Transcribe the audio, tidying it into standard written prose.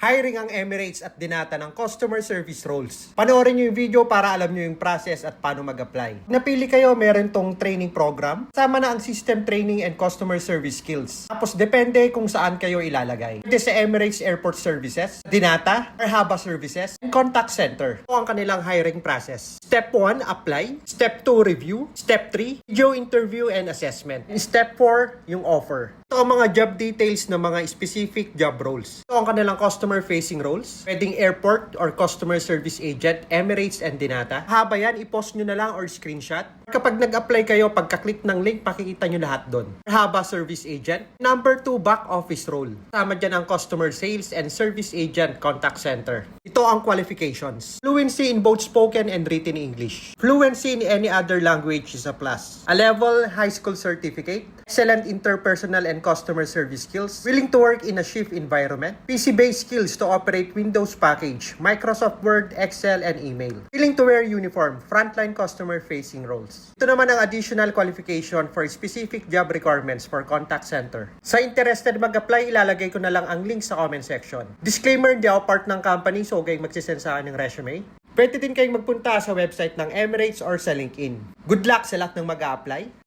Hiring ang Emirates at Dinata ng customer service roles. Panoorin nyo yung video para alam nyo yung process at paano mag-apply. Napili kayo, meron tong training program. Sama na ang system training and customer service skills. Tapos depende kung saan kayo ilalagay. Pwede sa Emirates Airport Services, Dinata, Arhaba Services, and Contact Center. Ito ang kanilang hiring process. Step 1, apply. Step 2, review. Step 3, video interview and assessment. Step 4, yung offer. Ito ang mga job details ng mga specific job roles. Ito ang kanilang customer-facing roles. Pwedeng airport or customer service agent, Emirates and Dinata. Haba yan, i-post nyo na lang or screenshot. Kapag nag-apply kayo, pagka-click ng link, pakikita nyo lahat doon. Haba service agent. Number 2, back office role. Sama dyan ang customer sales and service agent contact center. Ito ang qualifications. Fluency in both spoken and written English. Fluency in any other language is a plus. A level high school certificate. Excellent interpersonal and customer service skills. Willing to work in a shift environment. PC-based skills to operate Windows package, Microsoft Word, Excel, and email. Willing to wear uniform. Frontline customer-facing roles. Ito naman ang additional qualification for specific job requirements for contact center. Sa interested mag-apply, ilalagay ko na lang ang link sa comment section. Disclaimer, hindi ako part ng company, so huwag kayong magsisend sa akin ng resume. Pwede din kayong magpunta sa website ng Emirates or sa LinkedIn. Good luck sa lahat ng mag-a-apply.